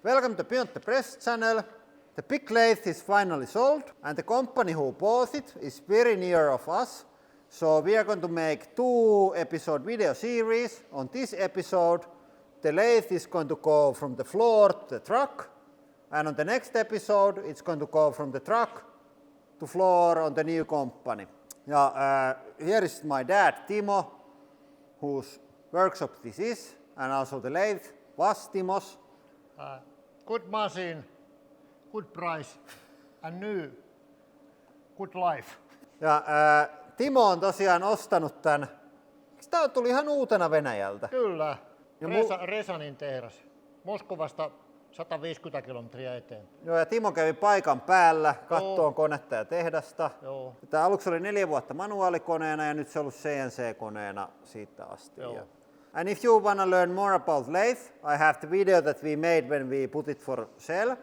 Welcome to Beyond the Press channel. The big lathe is finally sold and the company who bought it is very near of us. So we are going to make 2-episode video series. On this episode, the lathe is going to go from the floor to the truck. And on the next episode, it's going to go from the truck to floor on the new company. Here is my dad, Timo, whose workshop this is, and also the lathe was Timo's. Good machine, good price, and new, good life. Ja Timo on tosiaan ostanut tän. Tämä tuli ihan uutena Venäjältä. Kyllä, Resanin tehdas. Moskovasta 150 kilometriä eteenpäin. Joo, ja Timo kävi paikan päällä kattoon konetta ja tehdasta. Joo. Tämä aluksi oli 4 vuotta manuaalikoneena ja nyt se on ollut CNC-koneena siitä asti. Joo. And if you want to learn more about lathe, I have the video that we made when we put it for sale.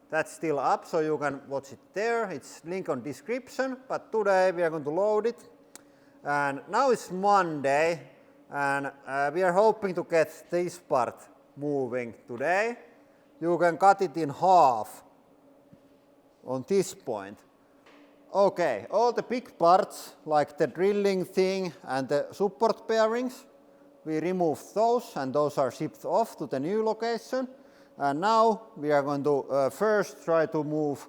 That's still up, so you can watch it there. It's link on description, but today we are going to load it. And now it's Monday, and we are hoping to get this part moving today. You can cut it in half on this point. Okay, all the big parts, like the drilling thing and the support bearings, we removed those, and those are shipped off to the new location. And now we are going to first try to move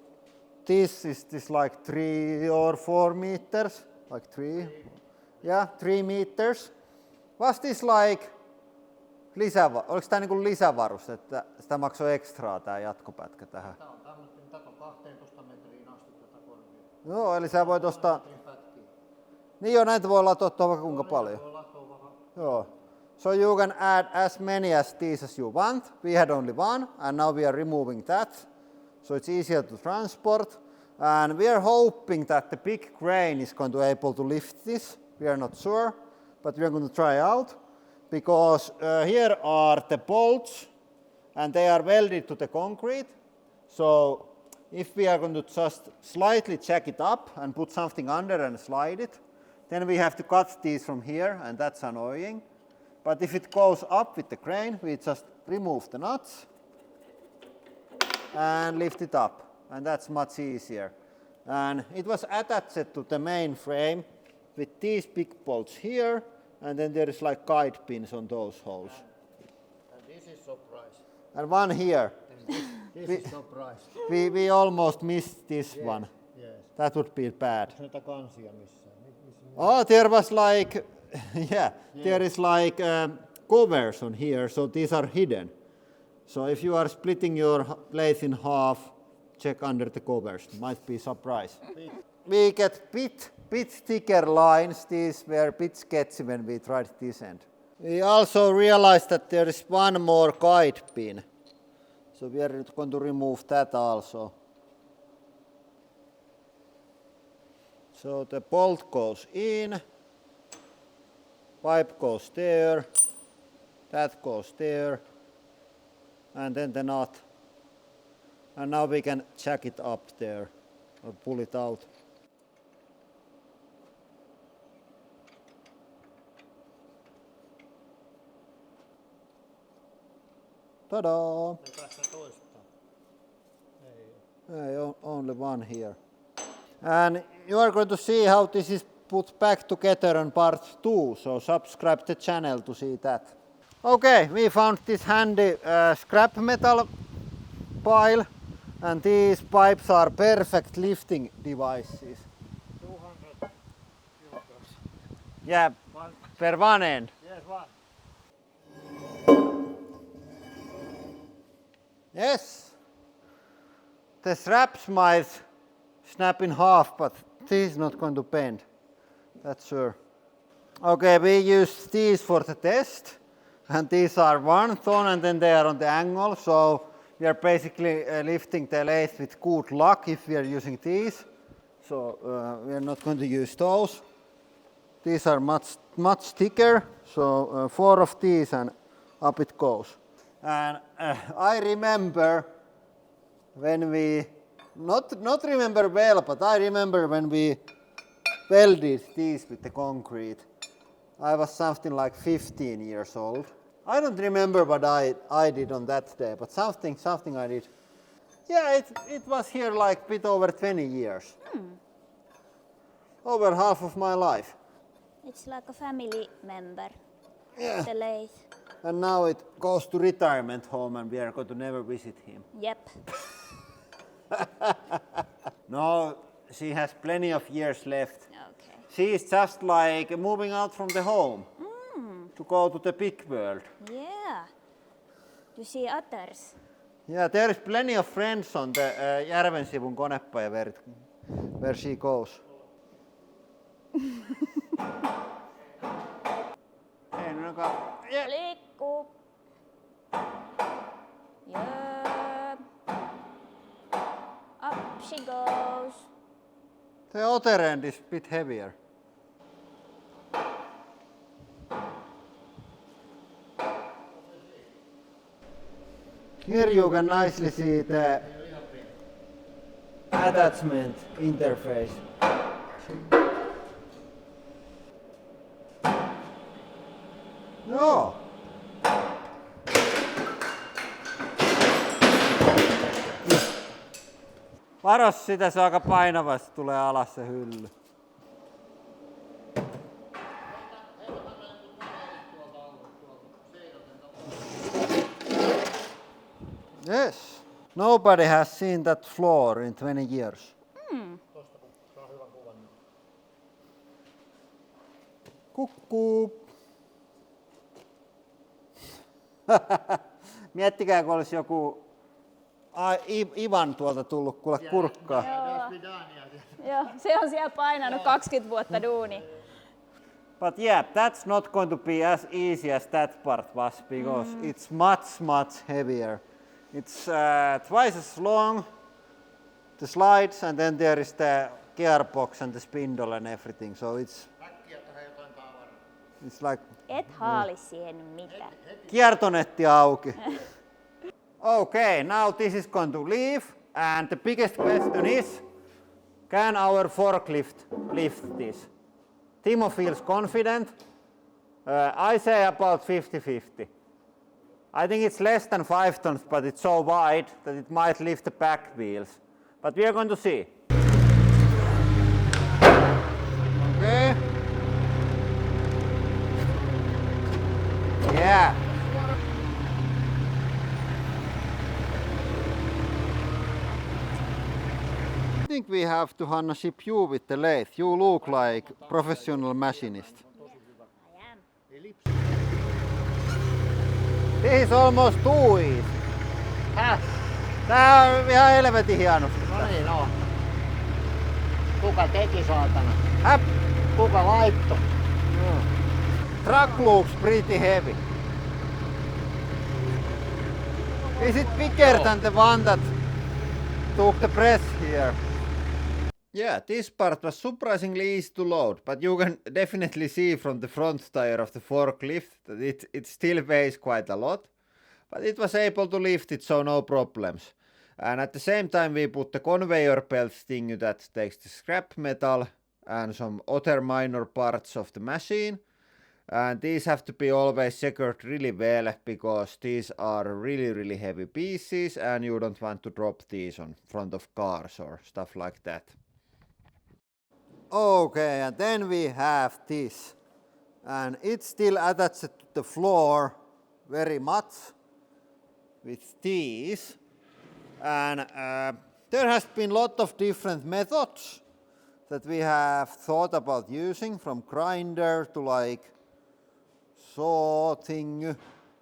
this. Is this like 3 or 4 meters? Like 3? Yeah, 3 meters. Was this like oliko tämä niinku lisävarus, että sitä maksoi ekstraa tää jatkopätkä tähän? Tää on tämmöinen, tätä 12 metriin asti tätä korvia. Joo, eli sä voit ostaa. Niin joo, näitä voi latoa vaikka kuinka paljon. Joo. So you can add as many as these as you want. We had only one, and now we are removing that. So it's easier to transport. And we are hoping that the big crane is going to be able to lift this. We are not sure, but we are going to try out. Because here are the bolts, and they are welded to the concrete. So if we are going to just slightly jack it up and put something under and slide it, then we have to cut these from here, and that's annoying. But if it goes up with the crane, we just remove the nuts and lift it up, and that's much easier. And it was attached to the main frame with these big bolts here, and then there is like guide pins on those holes. And this is surprise. And one here. This is surprise. We almost missed this one. Yes. That would be bad. Näitä kansia missään. Oh, there was like, there is like covers on here, so these are hidden. So if you are splitting your lathe in half, check under the covers. Might be surprise. We get bit thicker lines. These were bit sketchy when we tried this end. We also realized that there is one more guide pin. So we are going to remove that also. So the bolt goes in, pipe goes there, that goes there, and then the nut. And now we can jack it up there or pull it out. Ta-da! Only one here. And you are going to see how this is put back together on part 2, so subscribe the channel to see that. Okay, we found this handy scrap metal pile, and these pipes are perfect lifting devices. 200 kilograms. Yeah, per one end. Yes, one. Yes, the straps might snap in half, but this is not going to bend, that's sure. Okay, we use these for the test, and these are 1 ton, and then they are on the angle, so we are basically lifting the lathe with good luck if we are using these. So we are not going to use those. These are much thicker, so 4 of these and up it goes. And I remember when we, not remember well, but I remember when we welded these with the concrete. I was something like 15 years old. I don't remember what I did on that day, but something I did. Yeah, it was here like a bit over 20 years. Over half of my life. It's like a family member, Yeah. the lathe. And now it goes to retirement home and we are going to never visit him. Yep. No, she has plenty of years left. Okay. She is just like moving out from the home to go to the big world. Yeah. To see others. Yeah, there is plenty of friends on the Järvensivun konepaja where she goes. Yeah. Liikkuu. Yeah. Up she goes. The other end is a bit heavier. Here you can nicely see the attachment interface. Joo. Varos sitä, se on aika painavasti, tulee alas se hylly. Yes. Nobody has seen that floor in 20 years. Kukkuu. Miettikää, kun olisi joku Ivan tuolta tullut kuule kurkkaa. Joo, se on siellä painanut 20 vuotta duuni. But yeah, that's not going to be as easy as that part was because it's much heavier. It's twice as long, the slides, and then there is the gearbox and the spindle and everything. So it's like Et haali siihen mitään. kiertonetti auki. Okay, now this is going to leave, and the biggest question is, can our forklift lift this? Timo feels confident. I say about 50-50. I think it's less than 5 tons, but it's so wide that it might lift the back wheels. But we are going to see. Okay. Yeah. I think we have to, Hanna, ship you with the lathe. You look like professional machinist. I am. This is almost too easy. Tää on ihan helvetin hienosti. No niin, no. Kuka teki, saatana? Häp. Kuka laitto? Truck looks pretty heavy. Is it bigger than the one that took the press here? Yeah, this part was surprisingly easy to load, but you can definitely see from the front tire of the forklift that it still weighs quite a lot, but it was able to lift it, so no problems. And at the same time we put the conveyor belt thingy that takes the scrap metal and some other minor parts of the machine. And these have to be always secured really well because these are really heavy pieces and you don't want to drop these on front of cars or stuff like that. Okay, and then we have this. And it's still attached to the floor very much with these. And there has been a lot of different methods that we have thought about using, from grinder to like saw thing.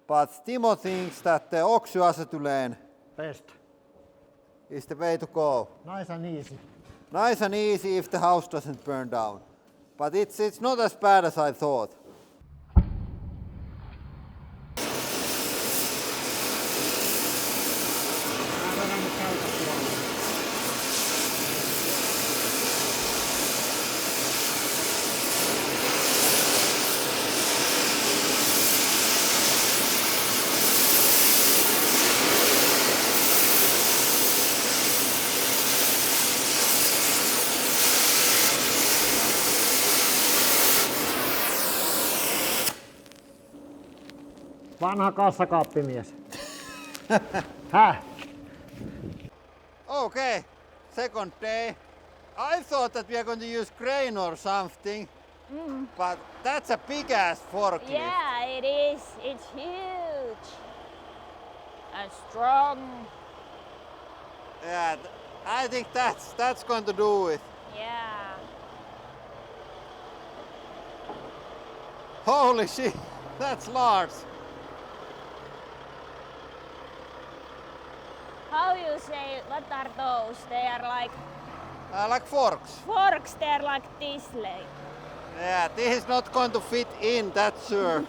But Timo thinks that the oxyacetylene Best. is the way to go. Nice and easy. Nice and easy if the house doesn't burn down. But it's not as bad as I thought. Vanha kassakaappimies. Häh? Okay, second day. I thought that we are going to use crane or something, but that's a big ass forklift. Yeah, it is. It's huge and strong. Yeah, I think that's going to do it. Yeah. Holy shit, that's large. How you say, what are those? They are Like forks. forks, they are like this like. Yeah, this is not going to fit in, that's sure.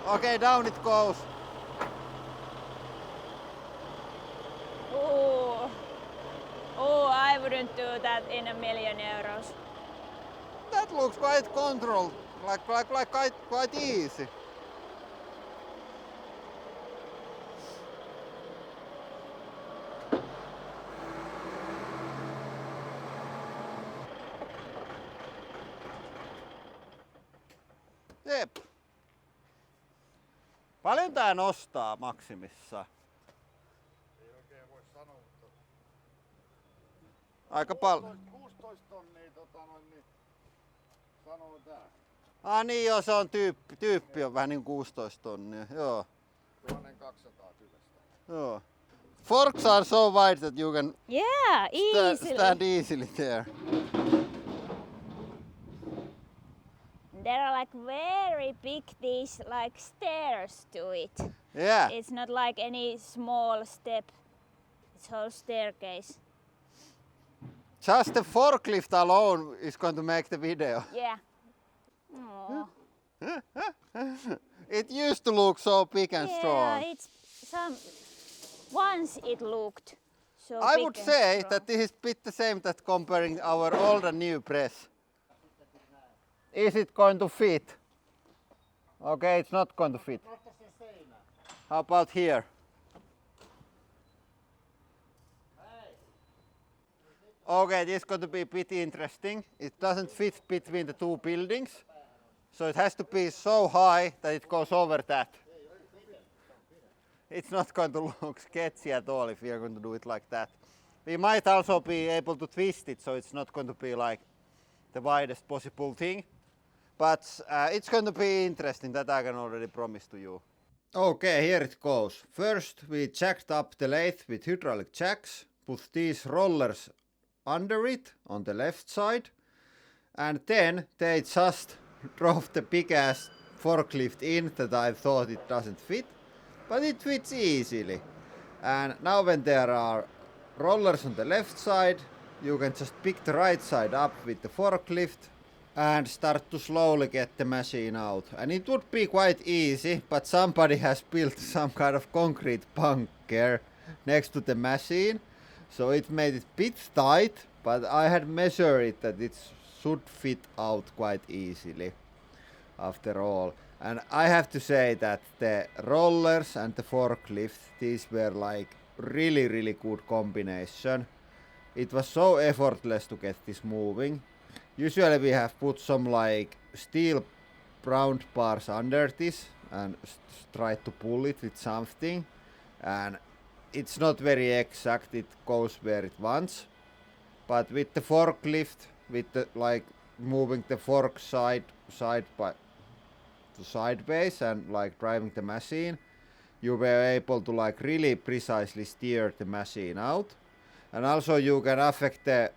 Okay, down it goes. Oh, I wouldn't do that in €1,000,000. That looks quite controlled, like quite easy. Jep. Paljon tää nostaa maksimissa? Ei oikein voi sanoa, mutta Aika paljon. 16 tonnia niin sanoo tää. Niin joo, se on tyyppi on vähän niin 16 tonnia, joo. 1200 tyvestä. Joo. Forks are so wide that you can Yeah, easily. stand easily there. There are like very big these like stairs to it. Yeah. It's not like any small step. It's whole staircase. Just the forklift alone is going to make the video. Yeah. Aw. It used to look so big and Yeah, strong. it's once it looked so I big would and say strong. that this is a bit the same that comparing our old and new press. Is it going to fit? Okay, it's not going to fit. How about here? Okay, this is going to be a bit interesting. It doesn't fit between the two buildings, so it has to be so high that it goes over that. It's not going to look sketchy at all if we are going to do it like that. We might also be able to twist it, so it's not going to be like the widest possible thing. But it's going to be interesting, that I can already promise to you. Okay, here it goes. First we jacked up the lathe with hydraulic jacks, put these rollers under it on the left side, and then they just drove the big ass forklift in that I thought it doesn't fit, but it fits easily. And now when there are rollers on the left side, you can just pick the right side up with the forklift and start to slowly get the machine out. And it would be quite easy, but somebody has built some kind of concrete bunker next to the machine, so it made it a bit tight, but I had measured it that it should fit out quite easily after all. And I have to say that the rollers and the forklift, these were like really good combination. It was so effortless to get this moving. Usually we have put some like steel round bars under this and tried to pull it with something, and it's not very exact, it goes where it wants. But with the forklift, with the like moving the fork side by to sideways and like driving the machine, you were able to like really precisely steer the machine out. And also you can affect the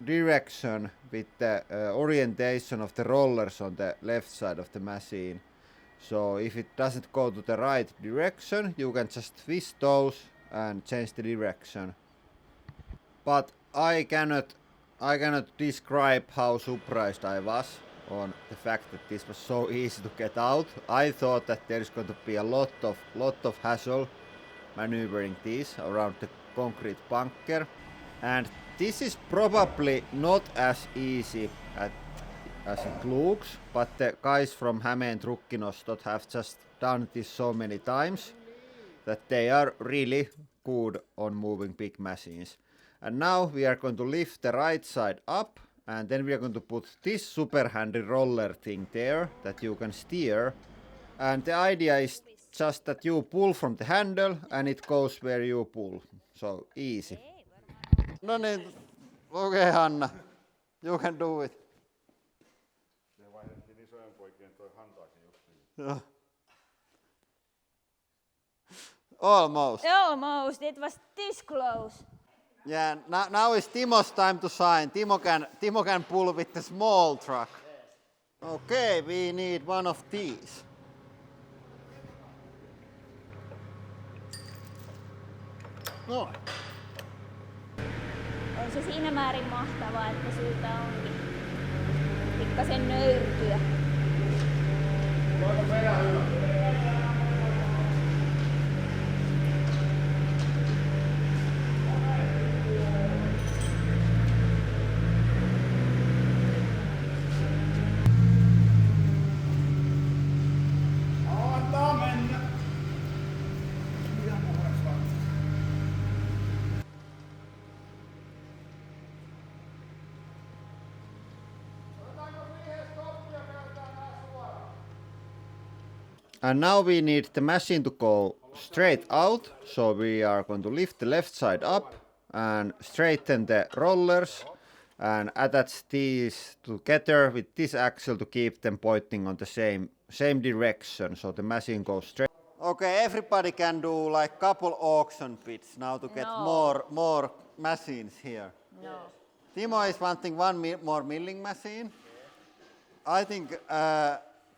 direction with the orientation of the rollers on the left side of the machine. So if it doesn't go to the right direction, you can just twist those and change the direction. But I cannot describe how surprised I was on the fact that this was so easy to get out. I thought that there is going to be a lot of hassle maneuvering these around the concrete bunker, and this is probably not as easy as it looks, but the guys from Hämeen Trukkinostot have just done this so many times that they are really good on moving big machines. And now we are going to lift the right side up, and then we are going to put this super handy roller thing there that you can steer. And the idea is just that you pull from the handle and it goes where you pull. So easy. No niin, okei Hanna, you can do it. Se vaihdettiin isojen poikien toi hantaakin justiin. Joo. Almost. Almost, it was this close. Yeah, now it's Timo's time to shine. Timo can pull with the small truck. Okay, we need one of these. No. On se siinä määrin mahtavaa, että sulta onkin pikkasen nöyrtyä. Antaa mennä! And now we need the machine to go straight out, so we are going to lift the left side up and straighten the rollers and attach these together with this axle to keep them pointing on the same direction, so the machine goes straight. Okay, everybody can do like couple auction bids now to get more machines here. No. Timo is wanting one more milling machine. I think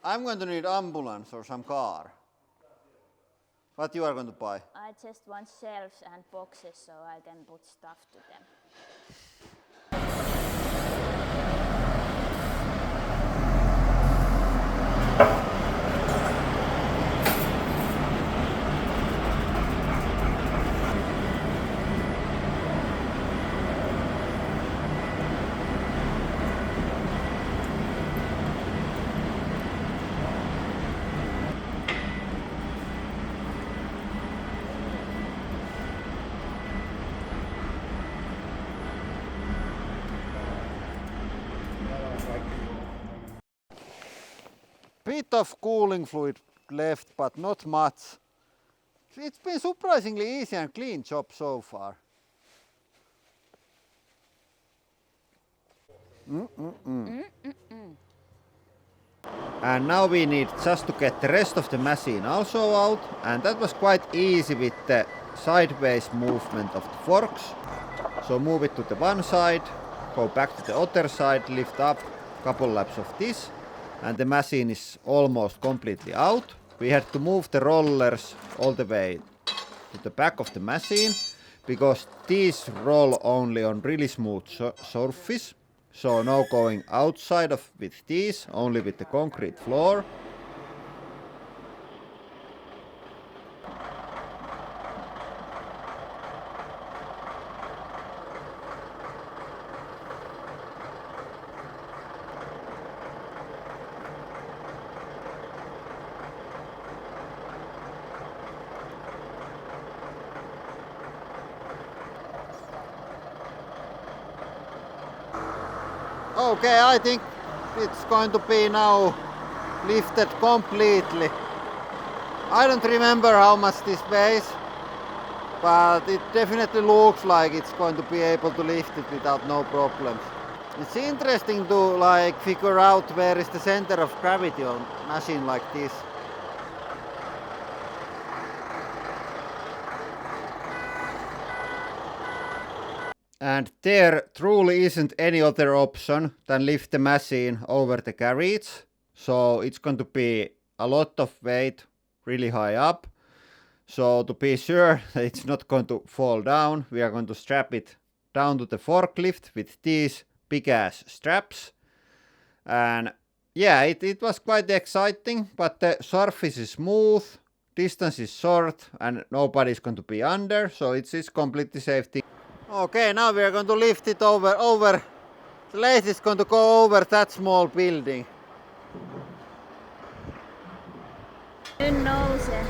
I'm going to need ambulance or some car. What you are going to buy? I just want shelves and boxes so I can put stuff to them. Bit of cooling fluid left, but not much. It's been surprisingly easy and clean job so far. And now we need just to get the rest of the machine also out, and that was quite easy with the sideways movement of the forks. So move it to the one side, go back to the other side, lift up couple laps of this, and the machine is almost completely out. We had to move the rollers all the way to the back of the machine because these roll only on really smooth surface. So no going outside of with these, only with the concrete floor. Okay, I think it's going to be now lifted completely. I don't remember how much this weighs, but it definitely looks like it's going to be able to lift it without no problems. It's interesting to like figure out where is the center of gravity on a machine like this. And there truly isn't any other option than lift the machine over the garage. So it's going to be a lot of weight really high up. So to be sure that it's not going to fall down, we are going to strap it down to the forklift with these big ass straps. And yeah, it was quite exciting, but the surface is smooth, distance is short, and nobody's going to be under, so it's completely safety. Okay, now we are going to lift it over. The lathe is going to go over that small building. Nyt nousee.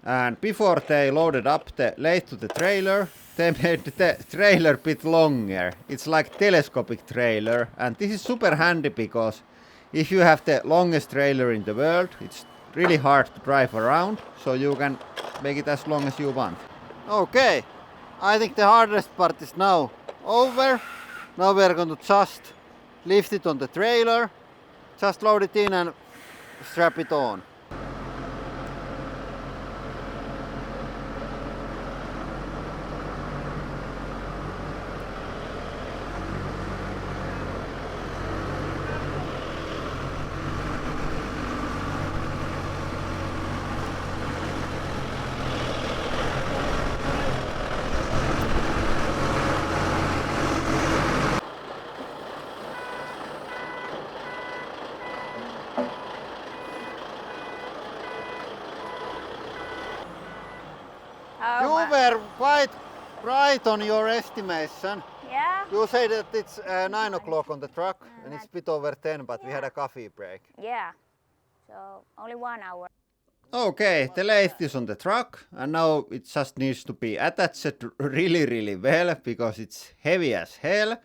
And before they loaded up the lathe to the trailer, they made the trailer a bit longer. It's like telescopic trailer, and this is super handy because if you have the longest trailer in the world, it's really hard to drive around, so you can make it as long as you want. Okay, I think the hardest part is now over. Now we are going to just lift it on the trailer, just load it in and strap it on. You were quite right on your estimation. Yeah. You say that it's 9 o'clock on the truck and it's a bit over 10, but we had a coffee break. Yeah. So only 1 hour. Okay, the lathe is on the truck and now it just needs to be attached really well because it's heavy as hell.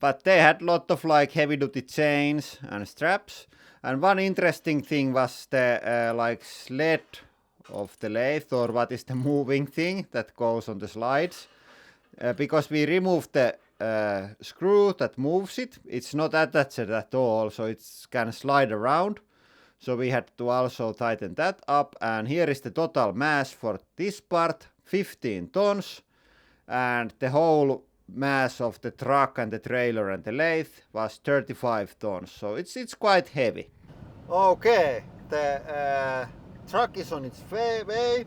But they had lot of like heavy duty chains and straps. And one interesting thing was the like sled of the lathe, or what is the moving thing that goes on the slides. Because we removed the screw that moves it, it's not attached at all, so it can slide around. So we had to also tighten that up, and here is the total mass for this part, 15 tons, and the whole mass of the truck and the trailer and the lathe was 35 tons, so it's quite heavy. Okay, the truck is on its way,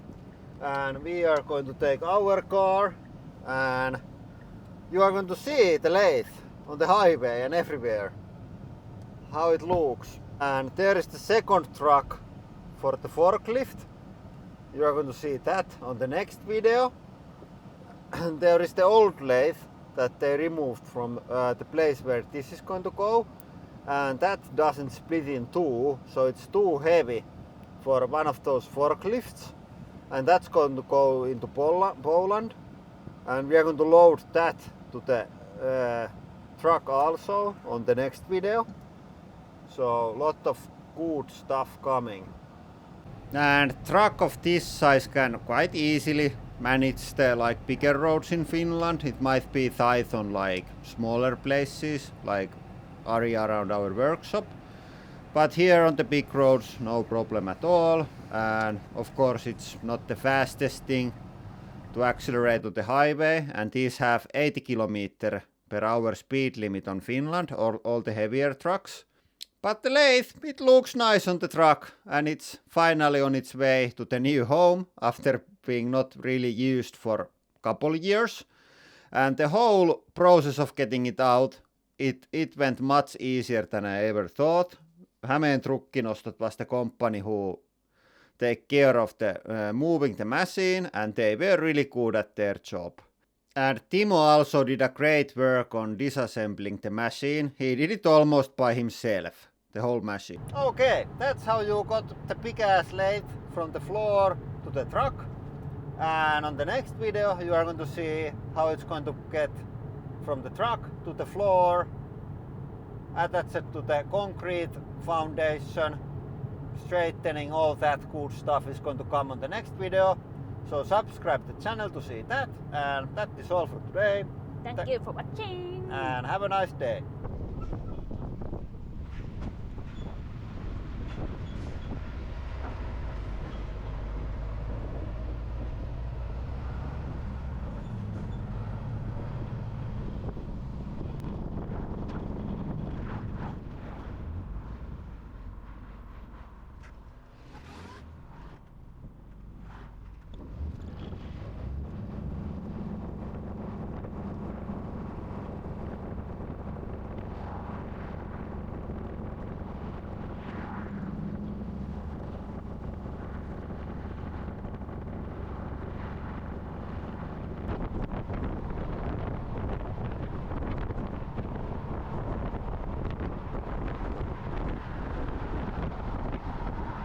and we are going to take our car, and you are going to see the lathe on the highway and everywhere, how it looks. And there is the second truck for the forklift. You are going to see that on the next video. And there is the old lathe that they removed from the place where this is going to go, and that doesn't split in two, so it's too heavy for one of those forklifts, and that's going to go into Poland, and we are going to load that to the truck also on the next video. So lot of good stuff coming. And truck of this size can quite easily manage the like bigger roads in Finland. It might be tight on like smaller places, like area around our workshop. But here on the big roads, no problem at all. And of course it's not the fastest thing to accelerate on the highway. And these have 80 km/h speed limit on Finland, or all the heavier trucks. But the lathe, it looks nice on the truck, and it's finally on its way to the new home after being not really used for a couple years. And the whole process of getting it out, it went much easier than I ever thought. Hämeen Trukkinostot was the company who take care of the moving the machine, and they were really good at their job. And Timo also did a great work on disassembling the machine. He did it almost by himself, the whole machine. Okay, that's how you got the big ass lathe from the floor to the truck. And on the next video you are going to see how it's going to get from the truck to the floor, attached to the concrete foundation, straightening, all that good stuff is going to come on the next video. So subscribe to the channel to see that, and that is all for today. Thank you for watching. And have a nice day.